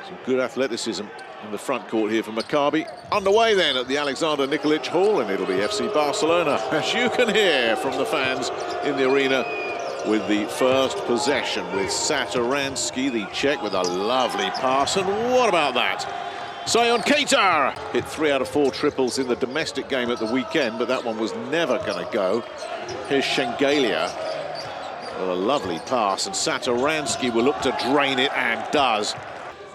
Some good athleticism in the front court here for Maccabi. Underway then at the Alexander Nikolic Hall, and it'll be FC Barcelona, as you can hear from the fans in the arena, with the first possession with Satoransky, the Czech, with a lovely pass. And what about that? Sion Keita hit 3 out of 4 triples in the domestic game at the weekend, but that one was never going to go. Here's Shengelia with a lovely pass, and Satoransky will look to drain it, and does.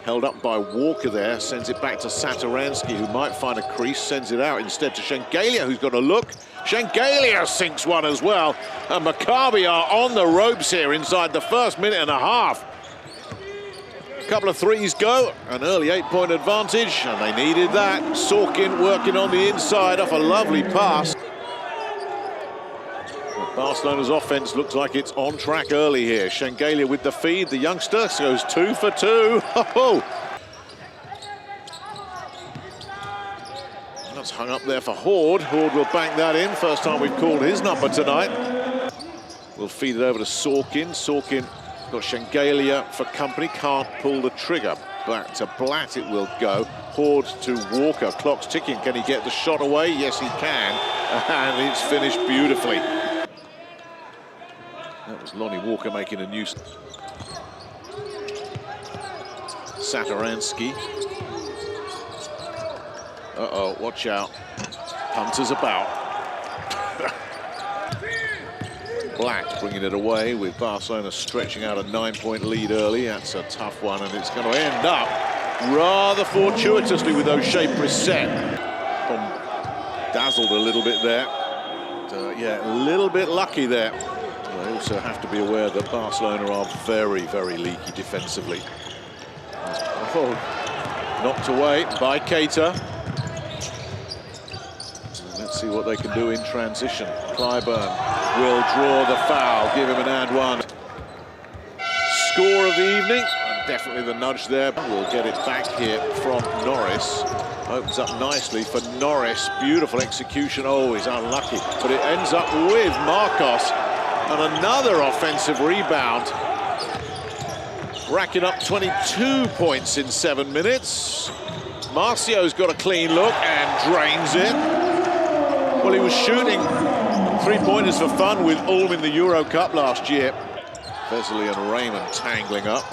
Held up by Walker there, sends it back to Satoransky, who might find a crease, sends it out instead to Shengelia, who's got a look. Shengelia sinks one as well, and Maccabi are on the ropes here inside the first minute and a half. A couple of threes go, an early 8-point advantage, and they needed that. Sorkin working on the inside off a lovely pass. Barcelona's offense looks like it's on track early here. Shengelia with the feed, the youngster goes 2 for 2. That's hung up there for Horde. Horde will bank that in. First time we've called his number tonight. We'll feed it over to Sorkin. Sorkin got Shengelia for company, can't pull the trigger. Back to Blatt it will go. Horde to Walker. Clock's ticking. Can he get the shot away? Yes, he can. And it's finished beautifully. That was Lonnie Walker making a new... Satoransky. Uh-oh, watch out. Hunter's about. Blatt bringing it away, with Barcelona stretching out a 9-point lead early. That's a tough one, and it's going to end up rather fortuitously with those Shea Brissett. Dazzled a little bit there. Yeah, a little bit lucky there. They also have to be aware that Barcelona are very, very leaky defensively. Oh, knocked away by Keita. Let's see what they can do in transition. Clyburn will draw the foul, give him an and one. Score of the evening, and definitely the nudge there. We'll get it back here from Norris. Opens up nicely for Norris. Beautiful execution. Oh, he's unlucky, but it ends up with Marcos. And another offensive rebound. Racking up 22 points in 7 minutes. Marcio's got a clean look and drains it. Well, he was shooting 3-pointers for fun with Ulm in the Euro Cup last year. Vesely and Raymond tangling up.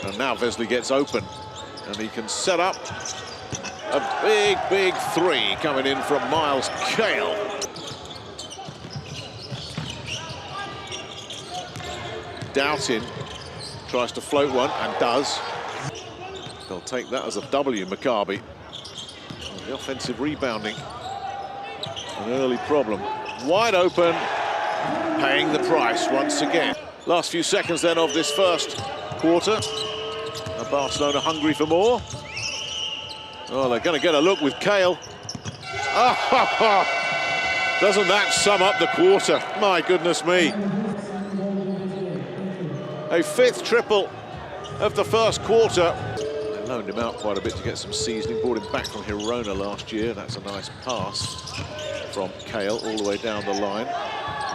And now Vesely gets open. And he can set up a big, big three coming in from Miles Kale. Doughtin tries to float one, and does. They'll take that as a W, Maccabi. The offensive rebounding, an early problem. Wide open, paying the price once again. Last few seconds then of this first quarter. And Barcelona hungry for more. Oh, they're going to get a look with Kale. Oh, doesn't that sum up the quarter? My goodness me. A 5th triple of the first quarter. They loaned him out quite a bit to get some seasoning. Brought him back from Girona last year. That's a nice pass from Kale all the way down the line.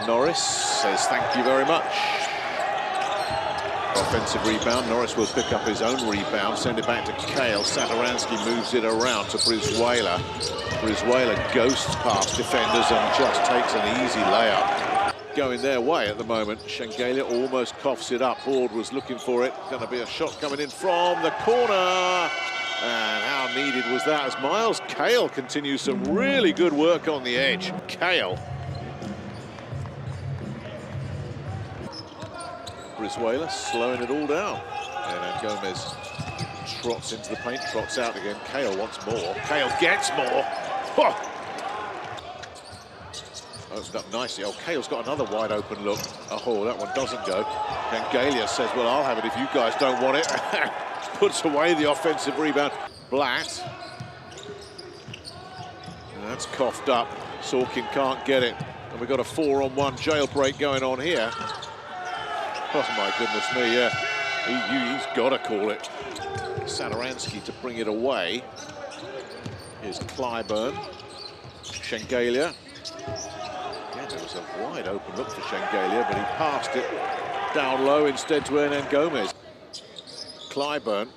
Norris says thank you very much. Offensive rebound. Norris will pick up his own rebound, send it back to Kale. Satoransky moves it around to Brizuela. Brizuela ghosts past defenders and just takes an easy layup. Going their way at the moment. Shengelia almost coughs it up. Horde was looking for it. Going to be a shot coming in from the corner. And how needed was that, as Miles Kale continues some really good work on the edge. Kale. Brizuela slowing it all down. And Gomez trots into the paint, trots out again. Kale wants more. Kale gets more. Oh. Opened up nicely. Oh, Kale's got another wide open look. Oh, that one doesn't go. And Galia says, well, I'll have it if you guys don't want it. Puts away the offensive rebound. Blatt. And that's coughed up. Sorkin can't get it. And we've got a 4-on-1 jailbreak going on here. Oh, my goodness me, yeah. He's got to call it. Satoransky to bring it away. Here's Clyburn. Shengelia. There was a wide open look for Shengelia, but he passed it down low instead to Hernan Gomez. Clyburn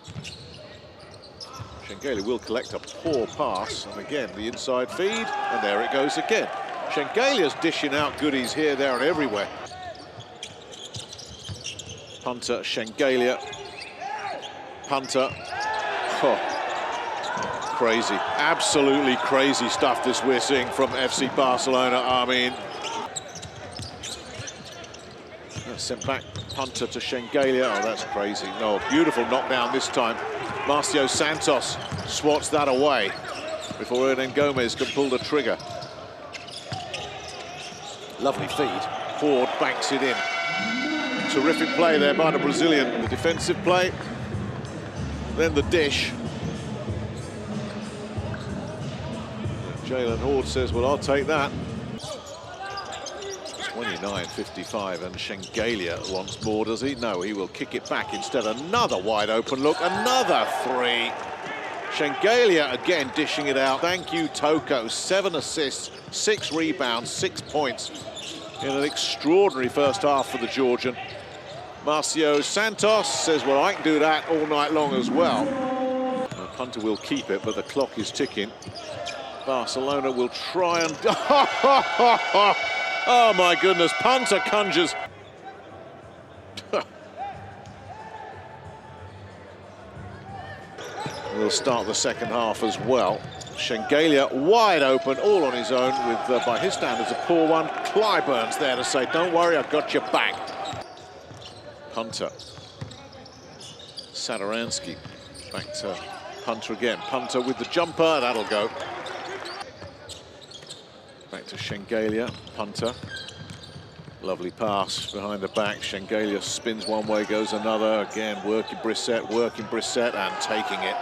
Schengelia will collect a poor pass, and again the inside feed, and there it goes again. Schengelia's dishing out goodies here, there and everywhere. Punter, Schengelia. Punter. Oh, crazy, absolutely crazy stuff this we're seeing from FC Barcelona. I mean, sent back, Punter to Schengelia. Oh, that's crazy. No, beautiful knockdown this time. Marcio Santos swats that away before Hernan Gomez can pull the trigger. Lovely feed. Ford banks it in. Terrific play there by the Brazilian. The defensive play, then the dish. Jalen Horde says, well, I'll take that. 29-55, and Schengelia wants more, does he? No, he will kick it back instead. Another wide open look, another three. Schengelia again dishing it out. Thank you, Toko. 7 assists, 6 rebounds, 6 points in an extraordinary first half for the Georgian. Marcio Santos says, well, I can do that all night long as well. Punter will keep it, but the clock is ticking. Barcelona will try and... Oh, my goodness, Punter conjures. We'll start the second half as well. Schengelia wide open, all on his own, with, by his standards, a poor one. Clyburn's there to say, don't worry, I've got your back. Punter. Sadaransky back to Punter again. Punter with the jumper, that'll go. Back to Schengelia, Punter. Lovely pass behind the back. Schengelia spins one way, goes another. Again, working Brissett, and taking it.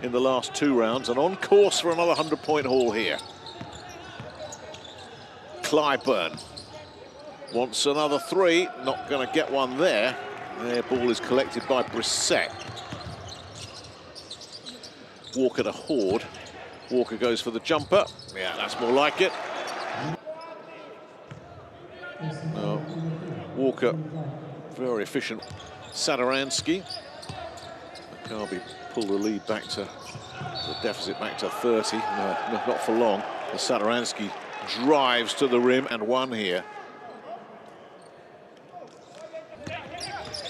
In the last 2 rounds, and on course for another 100-point haul here. Clyburn wants another 3, not going to get one there. Their ball is collected by Brissett. Walker to Horde. Walker goes for the jumper. Yeah, that's more like it. No. Walker, very efficient. Sadaransky. Maccabi pull the lead back to the deficit back to 30. No, not for long. The Sadaransky drives to the rim and one here.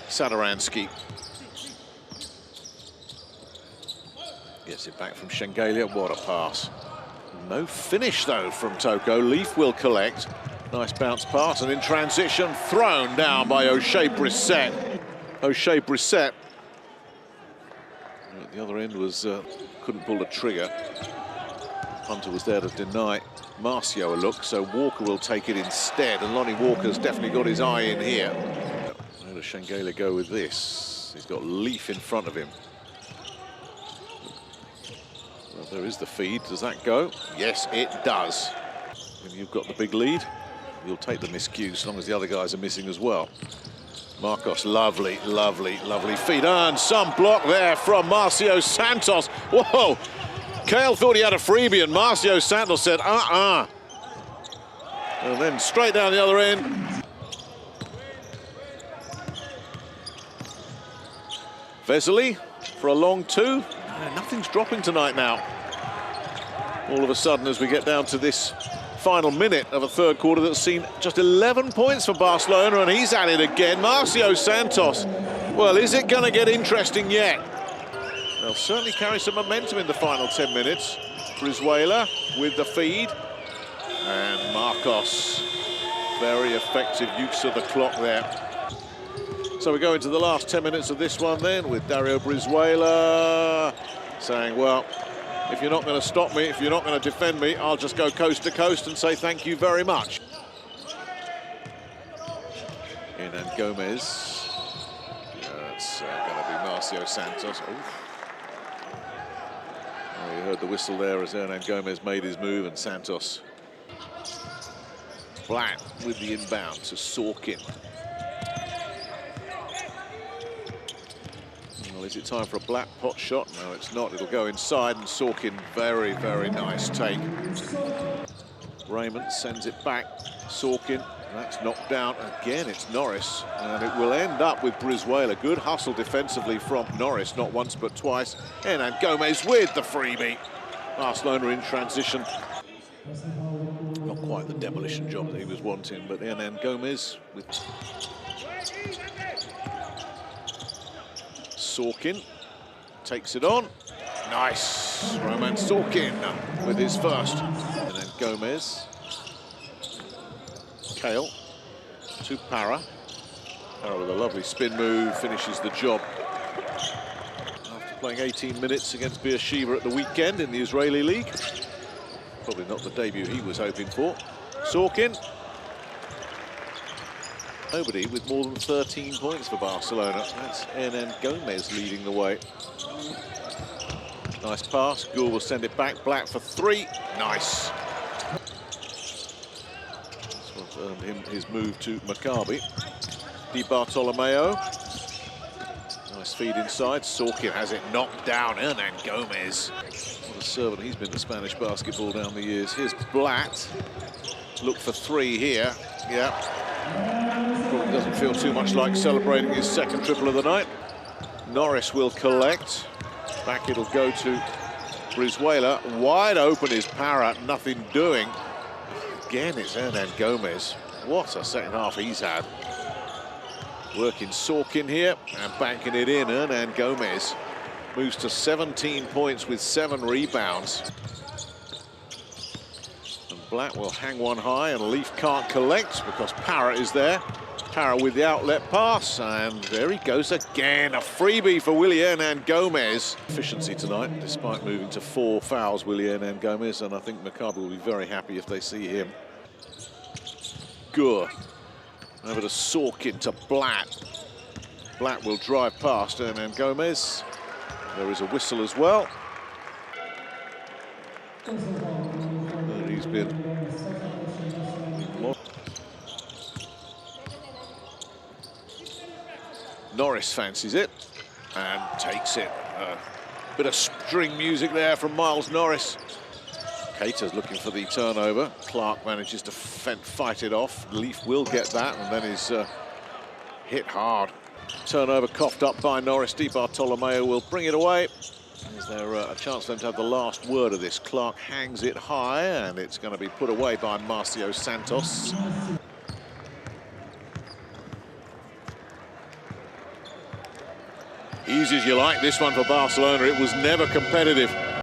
Sadaransky gets it back from Schengelia. What a pass. No finish, though, from Toko. Leaf will collect. Nice bounce pass, and in transition, thrown down by O'Shea Brissett. O'Shea Brissett. At the other end was, couldn't pull the trigger. Hunter was there to deny Marcio a look, so Walker will take it instead, and Lonnie Walker's definitely got his eye in here. Where does Schengelia go with this? He's got Leaf in front of him. Well, there is the feed. Does that go? Yes, it does. When you've got the big lead, you'll take the miscue as long as the other guys are missing as well. Marcos, lovely, lovely, lovely feed. And some block there from Marcio Santos. Whoa! Kale thought he had a freebie, and Marcio Santos said, And then straight down the other end. Vesely for a long 2. Nothing's dropping tonight now. All of a sudden, as we get down to this final minute of a third quarter that's seen just 11 points for Barcelona, and he's at it again. Marcio Santos. Well, is it going to get interesting yet? They'll certainly carry some momentum in the final 10 minutes. Brizuela with the feed. And Marcos. Very effective use of the clock there. So we go into the last 10 minutes of this one then with Dario Brizuela saying, well, if you're not going to stop me, if you're not going to defend me, I'll just go coast to coast and say thank you very much. Hernan Gomez. That's going to be Marcio Santos. Oof. Oh, you heard the whistle there as Hernan Gomez made his move, and Santos. Black with the inbound to Sorkin. Well, is it time for a Black pot shot? No, it's not. It'll go inside, and Sorkin, very, very nice take. Raymond sends it back. Sorkin, that's knocked down. Again, it's Norris, and it will end up with Brizuela. Good hustle defensively from Norris, not once but twice. And Gomez with the freebie. Barcelona in transition. Not quite the demolition job that he was wanting, but Hernan Gomez with Sorkin takes it on. Nice, Roman Sorkin with his first. And then Gomez. Kale to Para. Para with a lovely spin move, finishes the job. After playing 18 minutes against Beersheba at the weekend in the Israeli League. Probably not the debut he was hoping for. Sorkin. Nobody with more than 13 points for Barcelona. That's Hernan Gomez leading the way. Nice pass. Gould will send it back. Black for three. Nice. That's what earned him his move to Maccabi. Di Bartolomeo. Nice feed inside. Sorkin has it knocked down. Hernan Gomez. What a servant he's been to Spanish basketball down the years. Here's Blatt. Look for three here. Yeah. Probably doesn't feel too much like celebrating his second triple of the night. Norris will collect. Back it'll go to Brizuela. Wide open is Para, nothing doing. Again, it's Hernan Gomez. What a second half he's had. Working Sorkin here and banking it in. Hernan Gomez moves to 17 points with 7 rebounds. And Black will hang one high and Leaf can't collect because Para is there. Para with the outlet pass, and there he goes again. A freebie for Willy Hernan Gomez. Efficiency tonight, despite moving to 4 fouls, Willy Hernan Gomez, and I think Maccabi will be very happy if they see him. Gur. Over to Sorkin to Blatt. Blatt will drive past Hernan Gomez. There is a whistle as well. And he's been Norris fancies it and takes it. Bit of string music there from Miles Norris. Cater's looking for the turnover. Clark manages to fight it off. Leaf will get that and then is hit hard. Turnover coughed up by Norris. Di Bartolomeo will bring it away. Is there a chance for them to have the last word of this? Clark hangs it high and it's going to be put away by Marcio Santos. Easy as you like this one for Barcelona. It was never competitive.